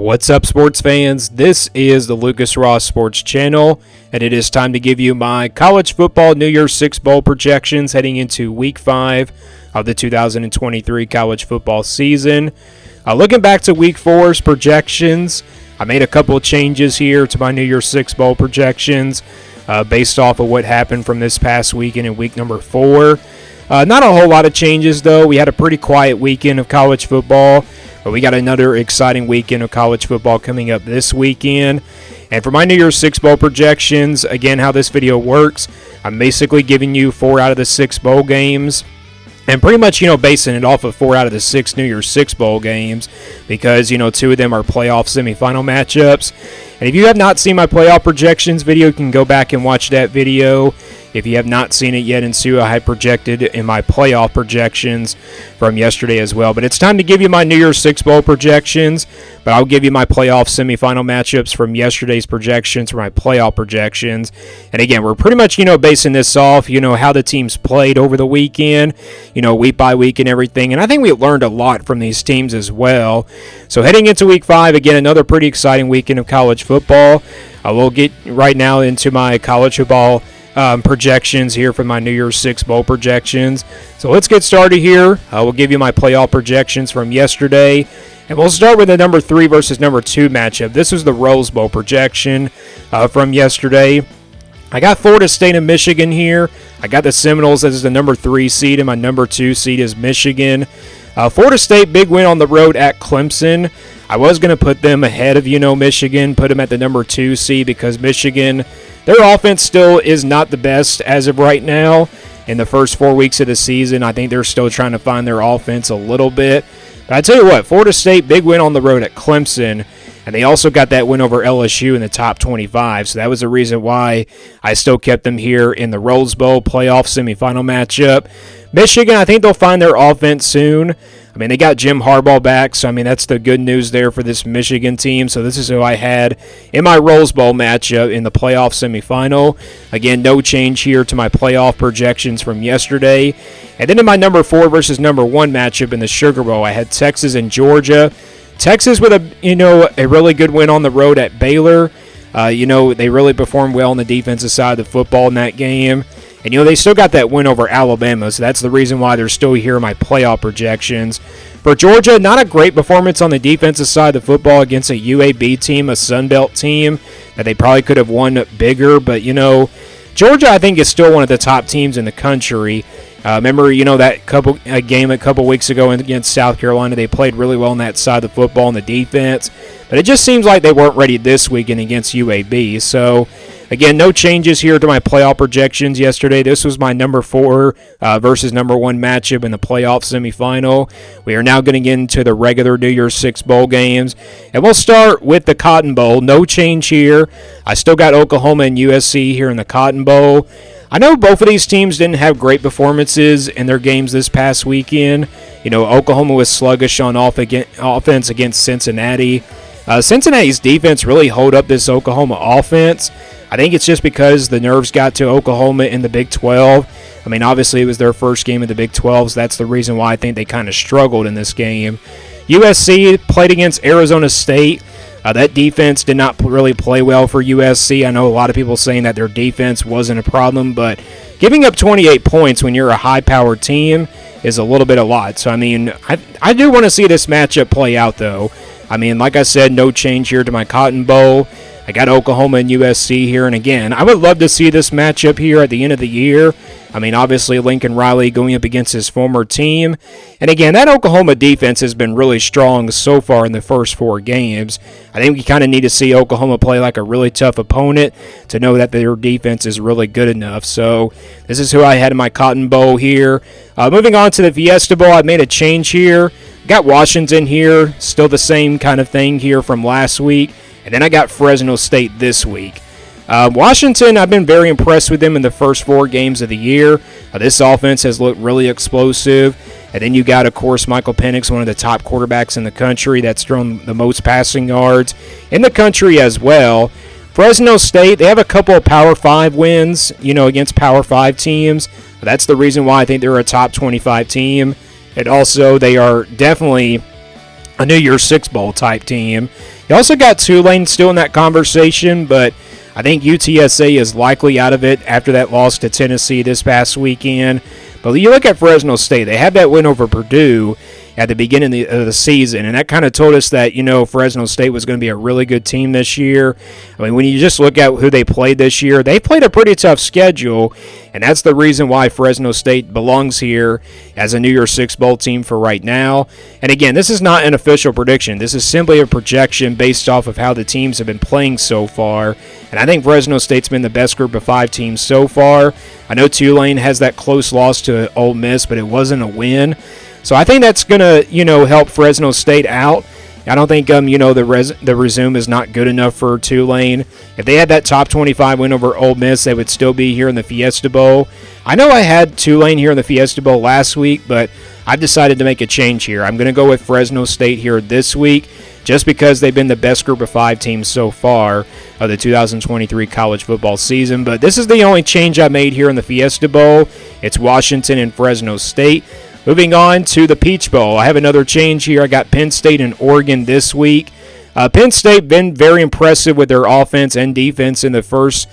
What's up, sports fans? This is the Lucas Ross Sports Channel, and it is time to give you my college football New Year's Six Bowl projections heading into Week 5 of the 2023 college football season. Looking back to Week 4's projections, I made a couple of changes here to my New Year's Six Bowl projections based off of what happened from this past weekend in week number 4. Not a whole lot of changes, though. We had a pretty quiet weekend of college football. But we got another exciting weekend of college football coming up this weekend. And for my New Year's Six Bowl projections, again, how this video works, I'm basically giving you 4 out of the 6 bowl games. And pretty much, basing it off of 4 out of the 6 New Year's Six Bowl games because, 2 of them are playoff semifinal matchups. And if you have not seen my playoff projections video, you can go back and watch that video if you have not seen it yet and see what I had projected in my playoff projections from yesterday as well. But it's time to give you my New Year's Six Bowl projections, but I'll give you my playoff semifinal matchups from yesterday's projections for my playoff projections. And again, we're pretty much, basing this off, how the teams played over the weekend, week by week and everything. And I think we learned a lot from these teams as well. So heading into Week 5, again, another pretty exciting weekend of college football. We'll get right now into my college football projections here for my New Year's Six Bowl projections. So let's get started here. We'll give you my playoff projections from yesterday. And we'll start with the number 3 versus number 2 matchup. This was the Rose Bowl projection from yesterday. I got Florida State and Michigan here. I got the Seminoles as the number 3 seed, and my number 2 seed is Michigan. Florida State, big win on the road at Clemson. I was going to put them ahead of, Michigan, put them at the number 2 seed because Michigan, their offense still is not the best as of right now. In the first 4 weeks of the season, I think they're still trying to find their offense a little bit. But I tell you what, Florida State, big win on the road at Clemson. And they also got that win over LSU in the top 25. So that was the reason why I still kept them here in the Rose Bowl playoff semifinal matchup. Michigan, I think they'll find their offense soon. I mean, they got Jim Harbaugh back, so, that's the good news there for this Michigan team. So this is who I had in my Rose Bowl matchup in the playoff semifinal. Again, no change here to my playoff projections from yesterday. And then in my number 4 versus number 1 matchup in the Sugar Bowl, I had Texas and Georgia. Texas with a really good win on the road at Baylor. They really performed well on the defensive side of the football in that game. And, they still got that win over Alabama, so that's the reason why they're still here in my playoff projections. For Georgia, not a great performance on the defensive side of the football against a UAB team, a Sun Belt team, that they probably could have won bigger. But, Georgia, I think, is still one of the top teams in the country. Remember, that game a couple weeks ago against South Carolina, they played really well on that side of the football on the defense. But it just seems like they weren't ready this weekend against UAB. So, again, no changes here to my playoff projections yesterday. This was my number 4 versus number 1 matchup in the playoff semifinal. We are now going to get into the regular New Year's Six Bowl games. And we'll start with the Cotton Bowl. No change here. I still got Oklahoma and USC here in the Cotton Bowl. I know both of these teams didn't have great performances in their games this past weekend. Oklahoma was sluggish on offense against Cincinnati. Cincinnati's defense really hold up this Oklahoma offense. I think it's just because the nerves got to Oklahoma in the Big 12. Obviously it was their first game in the Big 12, so that's the reason why I think they kind of struggled in this game. USC played against Arizona State. That defense did not really play well for USC. I know a lot of people saying that their defense wasn't a problem, but giving up 28 points when you're a high-powered team is a little bit a lot. So, I do want to see this matchup play out, though. Like I said, no change here to my Cotton Bowl. I got Oklahoma and USC here, and again, I would love to see this matchup here at the end of the year. Obviously, Lincoln Riley going up against his former team. And again, that Oklahoma defense has been really strong so far in the first 4 games. I think we kind of need to see Oklahoma play like a really tough opponent to know that their defense is really good enough. So this is who I had in my Cotton Bowl here. Moving on to the Fiesta Bowl, I made a change here. Got Washington here, still the same kind of thing here from last week. And then I got Fresno State this week. Washington, I've been very impressed with them in the first 4 games of the year. This offense has looked really explosive. And then you got, of course, Michael Penix, one of the top quarterbacks in the country that's thrown the most passing yards in the country as well. Fresno State, they have a couple of Power 5 wins, against Power 5 teams. That's the reason why I think they're a top 25 team. And also, they are definitely a New Year's Six Bowl type team. You also got Tulane still in that conversation, but I think UTSA is likely out of it after that loss to Tennessee this past weekend. But you look at Fresno State, they had that win over Purdue at the beginning of the season, and that kind of told us that, Fresno State was going to be a really good team this year. I mean, when you just look at who they played this year, they played a pretty tough schedule, and that's the reason why Fresno State belongs here as a New Year's Six Bowl team for right now. And again, this is not an official prediction. This is simply a projection based off of how the teams have been playing so far, and I think Fresno State's been the best group of 5 teams so far. I know Tulane has that close loss to Ole Miss, but it wasn't a win. So I think that's going to, help Fresno State out. I don't think, the resume is not good enough for Tulane. If they had that top 25 win over Ole Miss, they would still be here in the Fiesta Bowl. I know I had Tulane here in the Fiesta Bowl last week, but I've decided to make a change here. I'm going to go with Fresno State here this week just because they've been the best group of 5 teams so far of the 2023 college football season. But this is the only change I made here in the Fiesta Bowl. It's Washington and Fresno State. Moving on to the Peach Bowl, I have another change here. I got Penn State and Oregon this week. Penn State been very impressive with their offense and defense in the first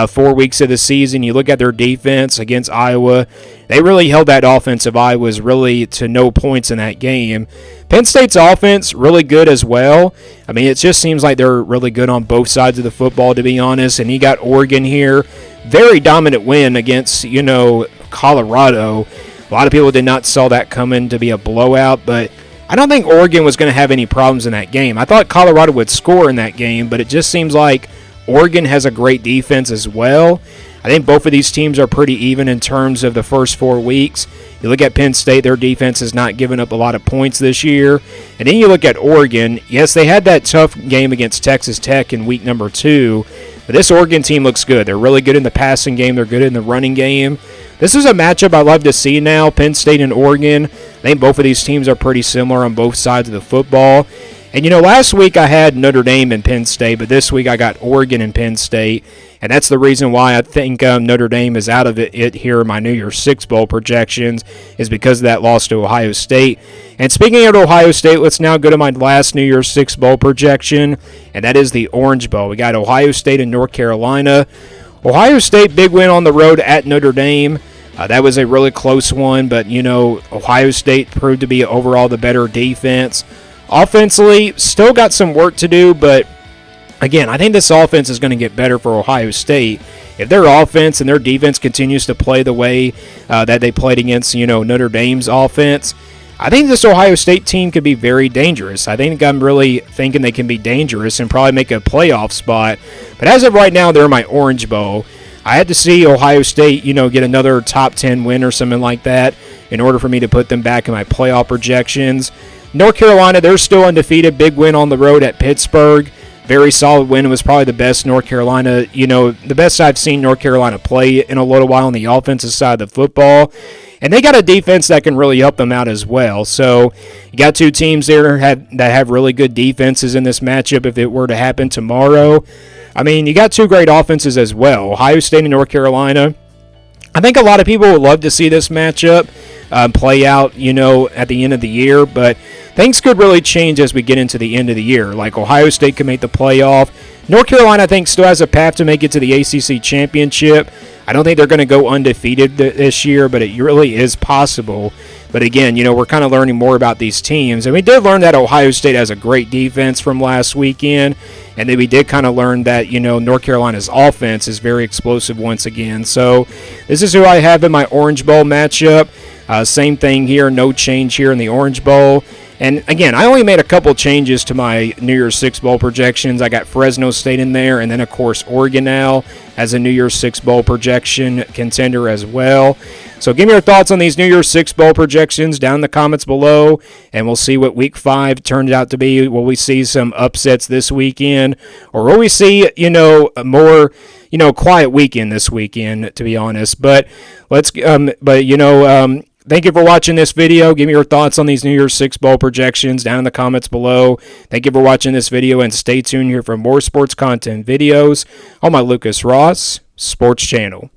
4 weeks of the season. You look at their defense against Iowa, they really held that offense of Iowa's really to no points in that game. Penn State's offense, really good as well. I mean, it just seems like they're really good on both sides of the football, to be honest. And you got Oregon here. Very dominant win against, Colorado. A lot of people did not saw that coming to be a blowout, but I don't think Oregon was going to have any problems in that game. I thought Colorado would score in that game, but it just seems like Oregon has a great defense as well. I think both of these teams are pretty even in terms of the first 4 weeks. You look at Penn State, their defense has not given up a lot of points this year. And then you look at Oregon. Yes, they had that tough game against Texas Tech in week number 2, but this Oregon team looks good. They're really good in the passing game. They're good in the running game. This is a matchup I love to see now, Penn State and Oregon. I think both of these teams are pretty similar on both sides of the football. And, last week I had Notre Dame and Penn State, but this week I got Oregon and Penn State. And that's the reason why I think Notre Dame is out of it here in my New Year's Six Bowl projections, is because of that loss to Ohio State. And speaking of Ohio State, let's now go to my last New Year's Six Bowl projection, and that is the Orange Bowl. We got Ohio State and North Carolina. Ohio State, big win on the road at Notre Dame. That was a really close one, but, Ohio State proved to be overall the better defense. Offensively, still got some work to do, but, again, I think this offense is going to get better for Ohio State. If their offense and their defense continues to play the way that they played against, Notre Dame's offense, I think this Ohio State team could be very dangerous. I'm really thinking they can be dangerous and probably make a playoff spot. But as of right now, they're my Orange Bowl. I had to see Ohio State, get another top 10 win or something like that in order for me to put them back in my playoff projections. North Carolina, they're still undefeated. Big win on the road at Pittsburgh. Very solid win. It was probably the best North Carolina, the best I've seen North Carolina play in a little while on the offensive side of the football. And they got a defense that can really help them out as well. So you got 2 teams there that have really good defenses in this matchup if it were to happen tomorrow. I mean, you got 2 great offenses as well, Ohio State and North Carolina. I think a lot of people would love to see this matchup play out, at the end of the year, but things could really change as we get into the end of the year. Like Ohio State could make the playoff. North Carolina, I think, still has a path to make it to the ACC championship. I don't think they're going to go undefeated this year, but it really is possible. But again, we're kind of learning more about these teams. And we did learn that Ohio State has a great defense from last weekend. And then we did kind of learn that, North Carolina's offense is very explosive once again. So this is who I have in my Orange Bowl matchup. Same thing here, no change here in the Orange Bowl. And again, I only made a couple changes to my New Year's Six Bowl projections. I got Fresno State in there, and then, of course, Oregon now as a New Year's Six Bowl projection contender as well. So give me your thoughts on these New Year's Six Bowl projections down in the comments below, and we'll see what Week 5 turns out to be. Will we see some upsets this weekend, or will we see, a more, quiet weekend this weekend, to be honest? But thank you for watching this video. Give me your thoughts on these New Year's Six Bowl projections down in the comments below. Thank you for watching this video, and stay tuned here for more sports content videos on my Lucas Ross Sports Channel.